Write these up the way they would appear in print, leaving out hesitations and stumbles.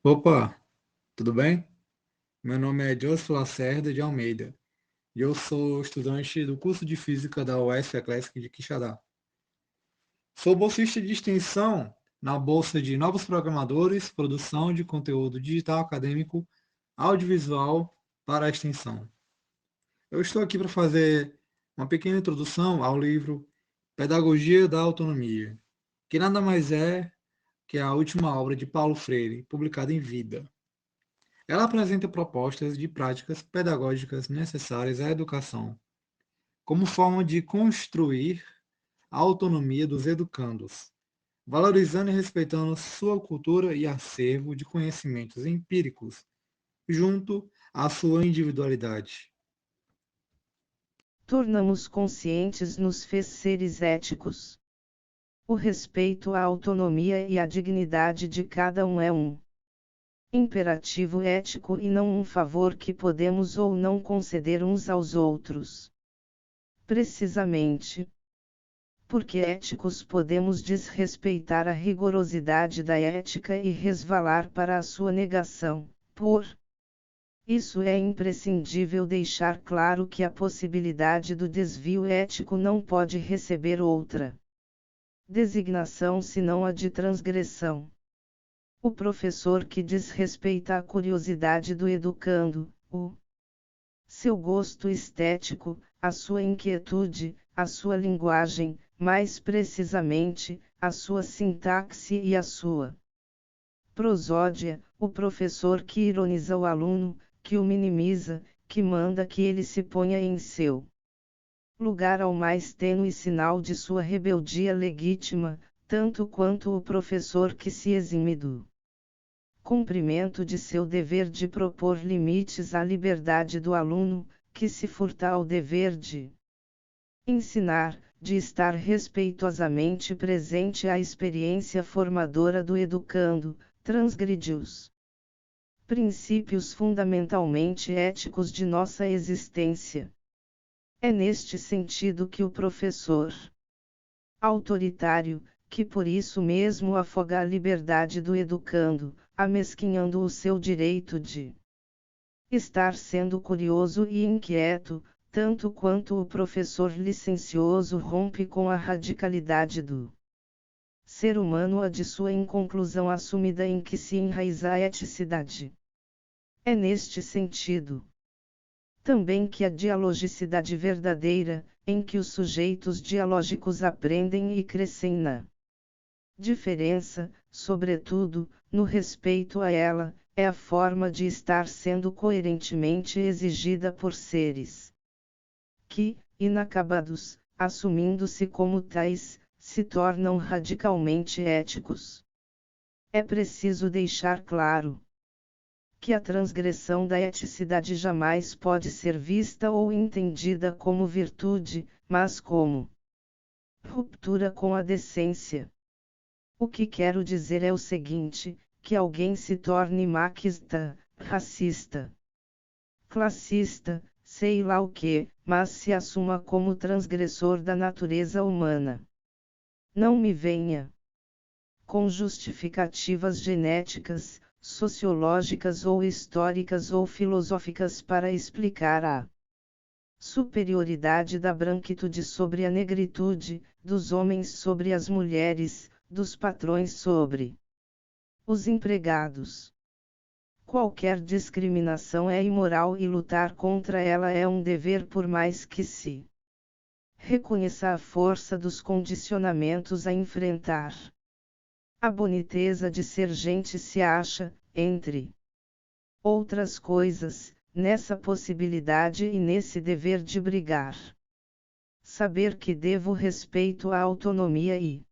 Opa, tudo bem? Meu nome é Joseph Lacerda de Almeida e eu sou estudante do curso de Física da UESP Classic de Quixadá. Sou bolsista de extensão na Bolsa de Novos Programadores, Produção de Conteúdo Digital Acadêmico Audiovisual para a Extensão. Eu estou aqui para fazer uma pequena introdução ao livro Pedagogia da Autonomia, que nada mais é que a última obra de Paulo Freire, publicada em vida. Ela apresenta propostas de práticas pedagógicas necessárias à educação, como forma de construir a autonomia dos educandos, valorizando e respeitando sua cultura e acervo de conhecimentos empíricos, junto à sua individualidade. Tornamos conscientes nos fez seres éticos. O respeito à autonomia e à dignidade de cada um é um imperativo ético e não um favor que podemos ou não conceder uns aos outros. Precisamente porque éticos podemos desrespeitar a rigorosidade da ética e resvalar para a sua negação. Por isso é imprescindível deixar claro que a possibilidade do desvio ético não pode receber outra designação senão a de transgressão. O professor que desrespeita a curiosidade do educando, o seu gosto estético, a sua inquietude, a sua linguagem, mais precisamente, a sua sintaxe e a sua prosódia, o professor que ironiza o aluno, que o minimiza, que manda que ele se ponha em seu lugar ao mais tênue sinal de sua rebeldia legítima, tanto quanto o professor que se exime do cumprimento de seu dever de propor limites à liberdade do aluno, que se furta ao dever de ensinar, de estar respeitosamente presente à experiência formadora do educando, transgride os princípios fundamentalmente éticos de nossa existência. É neste sentido que o professor autoritário, que por isso mesmo afoga a liberdade do educando, amesquinhando o seu direito de estar sendo curioso e inquieto, tanto quanto o professor licencioso rompe com a radicalidade do ser humano a de sua inconclusão assumida em que se enraiza a eticidade. É neste sentido também que a dialogicidade verdadeira, em que os sujeitos dialógicos aprendem e crescem na diferença, sobretudo, no respeito a ela, é a forma de estar sendo coerentemente exigida por seres que, inacabados, assumindo-se como tais, se tornam radicalmente éticos. É preciso deixar claro que a transgressão da eticidade jamais pode ser vista ou entendida como virtude, mas como ruptura com a decência. O que quero dizer é o seguinte, que alguém se torne maquista, racista, classista, sei lá o que, mas se assuma como transgressor da natureza humana. Não me venha com justificativas genéticas, sociológicas ou históricas ou filosóficas para explicar a superioridade da branquitude sobre a negritude, dos homens sobre as mulheres, dos patrões sobre os empregados. Qualquer discriminação é imoral e lutar contra ela é um dever por mais que se reconheça a força dos condicionamentos a enfrentar. A boniteza de ser gente se acha, entre outras coisas, nessa possibilidade e nesse dever de brigar. Saber que devo respeito à autonomia e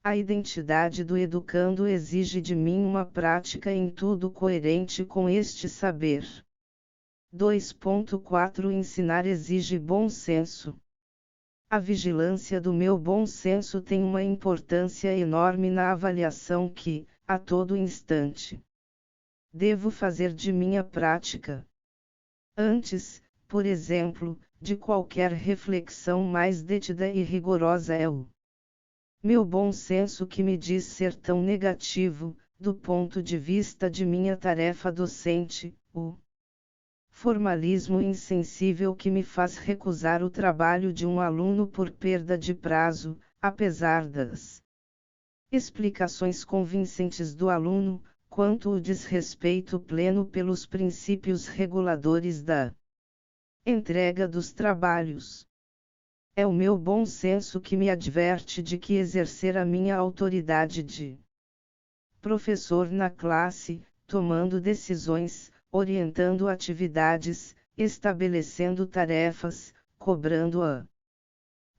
a identidade do educando exige de mim uma prática em tudo coerente com este saber. 2.4 Ensinar exige bom senso. A vigilância do meu bom senso tem uma importância enorme na avaliação que, a todo instante, devo fazer de minha prática. Antes, por exemplo, de qualquer reflexão mais detida e rigorosa é o meu bom senso que me diz ser tão negativo, do ponto de vista de minha tarefa docente, o formalismo insensível que me faz recusar o trabalho de um aluno por perda de prazo, apesar das explicações convincentes do aluno, quanto o desrespeito pleno pelos princípios reguladores da entrega dos trabalhos. É o meu bom senso que me adverte de que exercer a minha autoridade de professor na classe, tomando decisões, orientando atividades, estabelecendo tarefas, cobrando a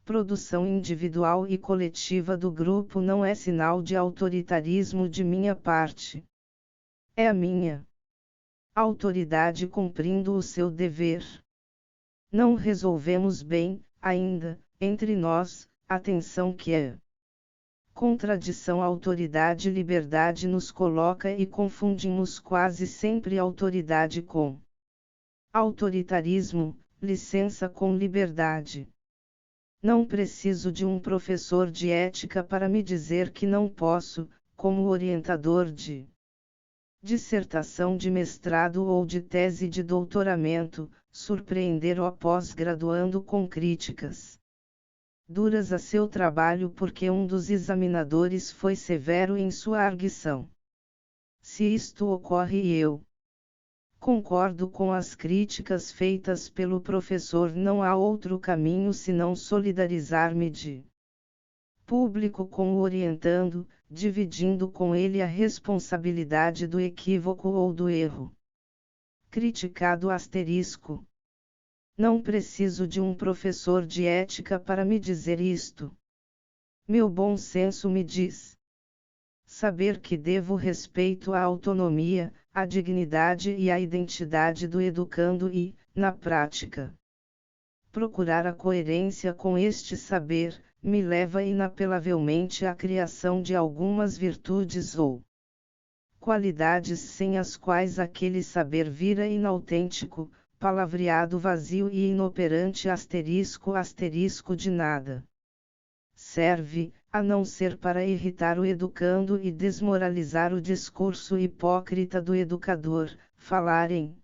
produção individual e coletiva do grupo não é sinal de autoritarismo de minha parte. É a minha autoridade cumprindo o seu dever. Não resolvemos bem, ainda, entre nós, a tensão que é contradição autoridade e liberdade nos coloca e confundimos quase sempre autoridade com autoritarismo, licença com liberdade. Não preciso de um professor de ética para me dizer que não posso, como orientador de dissertação de mestrado ou de tese de doutoramento, surpreender o pós-graduando com críticas duras a seu trabalho porque um dos examinadores foi severo em sua arguição. Se isto ocorre e eu concordo com as críticas feitas pelo professor, não há outro caminho senão solidarizar-me de público com o orientando, dividindo com ele a responsabilidade do equívoco ou do erro. Criticado asterisco. Não preciso de um professor de ética para me dizer isto. Meu bom senso me diz saber que devo respeito à autonomia, à dignidade e à identidade do educando e, na prática, procurar a coerência com este saber, me leva inapelavelmente à criação de algumas virtudes ou qualidades sem as quais aquele saber vira inautêntico, palavreado vazio e inoperante asterisco de nada. Serve, a não ser para irritar o educando e desmoralizar o discurso hipócrita do educador, falar em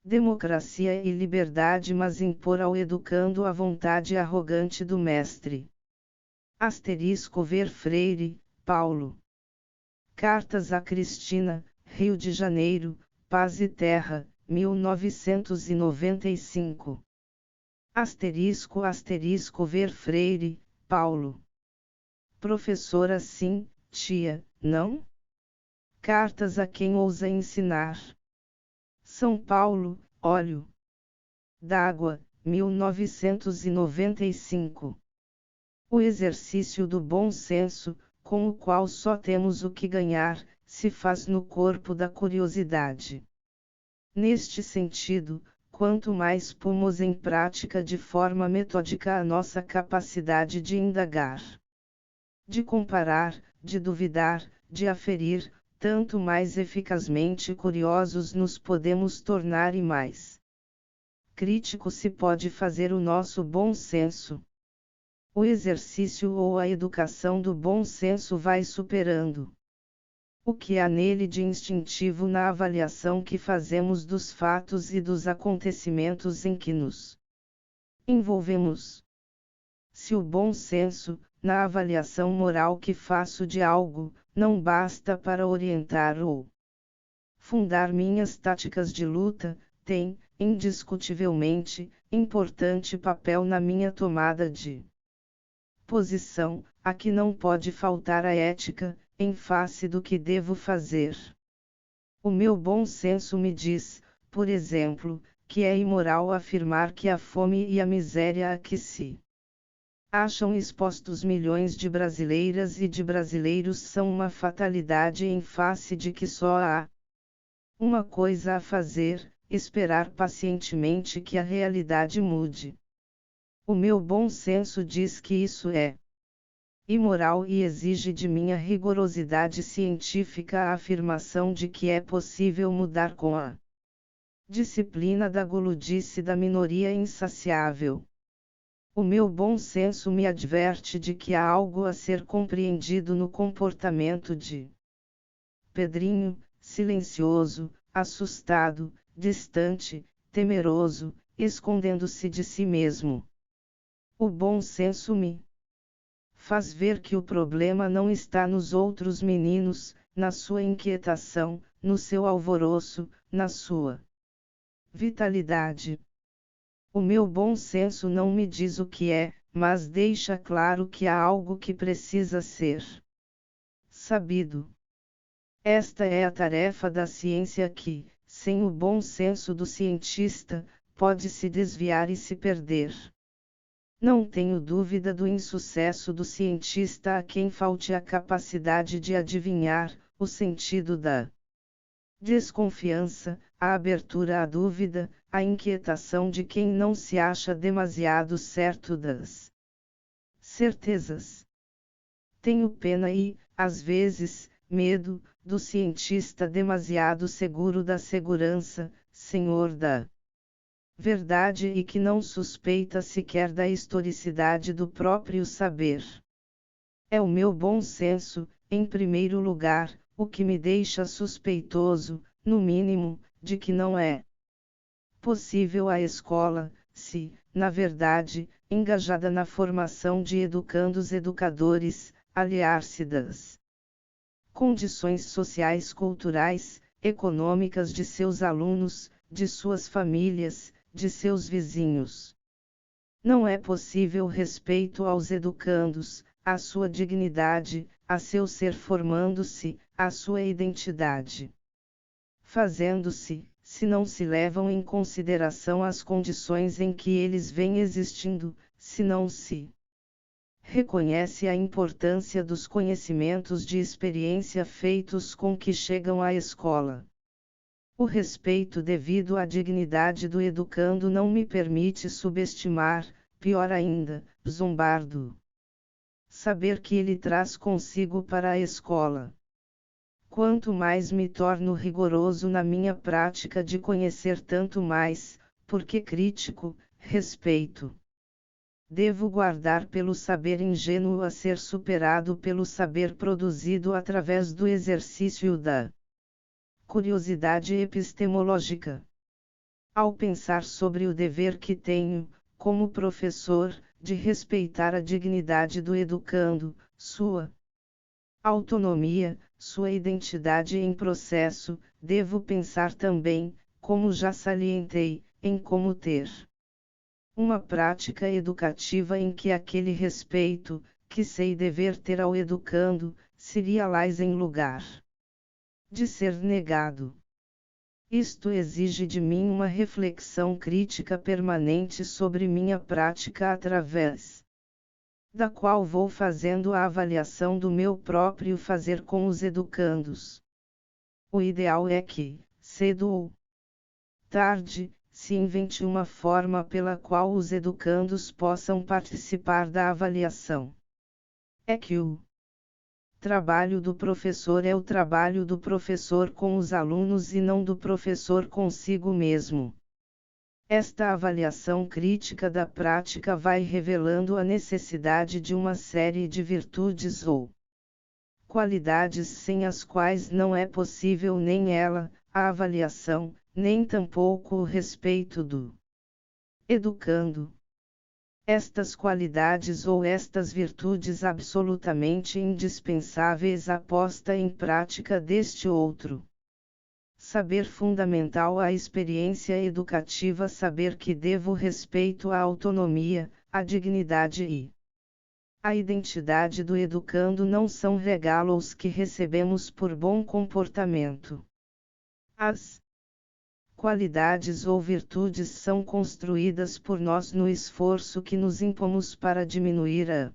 democracia e liberdade mas impor ao educando a vontade arrogante do mestre. Ver Freire, Paulo. Cartas a Cristina, Rio de Janeiro, Paz e Terra, 1995. Ver Freire, Paulo. Professora sim, tia, não? Cartas a quem ousa ensinar. São Paulo, Óleo d'Água, 1995. O exercício do bom senso, com o qual só temos o que ganhar, se faz no corpo da curiosidade. Neste sentido, quanto mais pomos em prática de forma metódica a nossa capacidade de indagar, de comparar, de duvidar, de aferir, tanto mais eficazmente curiosos nos podemos tornar e mais crítico se pode fazer o nosso bom senso. O exercício ou a educação do bom senso vai superando o que há nele de instintivo na avaliação que fazemos dos fatos e dos acontecimentos em que nos envolvemos. Se o bom senso, na avaliação moral que faço de algo, não basta para orientar ou fundar minhas táticas de luta, tem, indiscutivelmente, importante papel na minha tomada de posição, a que não pode faltar a ética, em face do que devo fazer. O meu bom senso me diz, por exemplo, que é imoral afirmar que a fome e a miséria a que se acham expostos milhões de brasileiras e de brasileiros são uma fatalidade em face de que só há uma coisa a fazer: esperar pacientemente que a realidade mude. O meu bom senso diz que isso é imoral e exige de minha rigorosidade científica a afirmação de que é possível mudar com a disciplina da guludice da minoria insaciável. O meu bom senso me adverte de que há algo a ser compreendido no comportamento de Pedrinho, silencioso, assustado, distante, temeroso, escondendo-se de si mesmo. O bom senso me faz ver que o problema não está nos outros meninos, na sua inquietação, no seu alvoroço, na sua vitalidade. O meu bom senso não me diz o que é, mas deixa claro que há algo que precisa ser sabido. Esta é a tarefa da ciência que, sem o bom senso do cientista, pode se desviar e se perder. Não tenho dúvida do insucesso do cientista a quem falte a capacidade de adivinhar o sentido da desconfiança, a abertura à dúvida, a inquietação de quem não se acha demasiado certo das certezas. Tenho pena e, às vezes, medo, do cientista demasiado seguro da segurança, senhor da verdade e que não suspeita sequer da historicidade do próprio saber. É o meu bom senso, em primeiro lugar, o que me deixa suspeitoso, no mínimo, de que não é possível a escola, se, na verdade, engajada na formação de educadores, aliar-se das condições sociais, culturais, econômicas de seus alunos, de suas famílias, de seus vizinhos. Não é possível respeito aos educandos, à sua dignidade, a seu ser formando-se, à sua identidade. Fazendo-se, se não se levam em consideração as condições em que eles vêm existindo, se não se reconhece a importância dos conhecimentos de experiência feitos com que chegam à escola. O respeito devido à dignidade do educando não me permite subestimar, pior ainda, zombar do saber que ele traz consigo para a escola. Quanto mais me torno rigoroso na minha prática de conhecer, tanto mais, porque crítico, respeito. Devo guardar pelo saber ingênuo a ser superado pelo saber produzido através do exercício da curiosidade epistemológica. Ao pensar sobre o dever que tenho, como professor, de respeitar a dignidade do educando, sua autonomia, sua identidade em processo, devo pensar também, como já salientei, em como ter uma prática educativa em que aquele respeito, que sei dever ter ao educando, se realize em lugar de ser negado. Isto exige de mim uma reflexão crítica permanente sobre minha prática através da qual vou fazendo a avaliação do meu próprio fazer com os educandos. O ideal é que, cedo ou tarde, se invente uma forma pela qual os educandos possam participar da avaliação. É que o trabalho do professor é o trabalho do professor com os alunos e não do professor consigo mesmo. Esta avaliação crítica da prática vai revelando a necessidade de uma série de virtudes ou qualidades sem as quais não é possível nem ela, a avaliação, nem tampouco o respeito do educando. Estas qualidades ou estas virtudes absolutamente indispensáveis à posta em prática deste outro saber fundamental à experiência educativa, saber que devo respeito à autonomia, à dignidade e à identidade do educando não são regalos que recebemos por bom comportamento. As qualidades ou virtudes são construídas por nós no esforço que nos impomos para diminuir a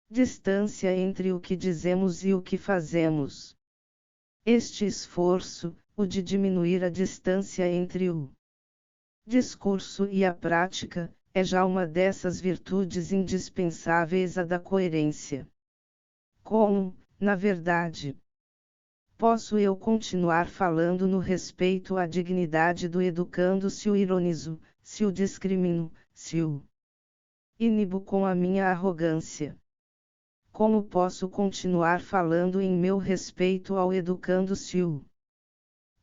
distância entre o que dizemos e o que fazemos. Este esforço, o de diminuir a distância entre o discurso e a prática, é já uma dessas virtudes indispensáveis à da coerência. Como, na verdade, posso eu continuar falando no respeito à dignidade do educando se o ironizo, se o discrimino, se o inibo com a minha arrogância? como posso continuar falando em meu respeito ao educando-se? O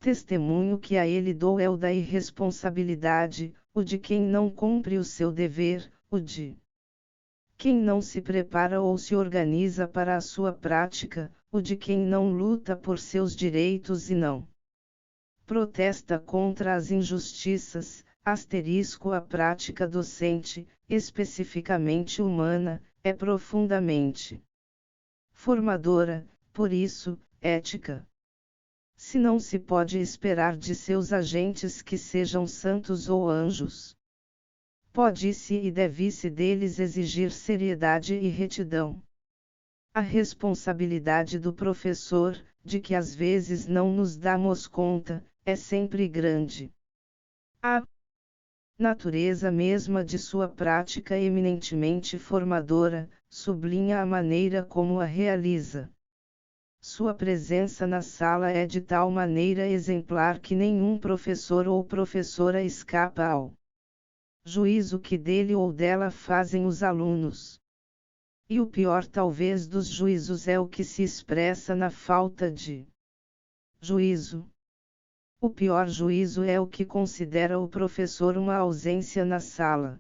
testemunho que a ele dou é o da irresponsabilidade, o de quem não cumpre o seu dever, o de quem não se prepara ou se organiza para a sua prática, o de quem não luta por seus direitos e não protesta contra as injustiças. A prática docente, especificamente humana, é profundamente formadora, por isso, ética. Se não se pode esperar de seus agentes que sejam santos ou anjos, pode-se e deve-se deles exigir seriedade e retidão. A responsabilidade do professor, de que às vezes não nos damos conta, é sempre grande. A natureza mesma de sua prática eminentemente formadora, sublinha a maneira como a realiza. Sua presença na sala é de tal maneira exemplar que nenhum professor ou professora escapa ao juízo que dele ou dela fazem os alunos. E o pior talvez dos juízos é o que se expressa na falta de juízo. O pior juízo é o que considera o professor uma ausência na sala.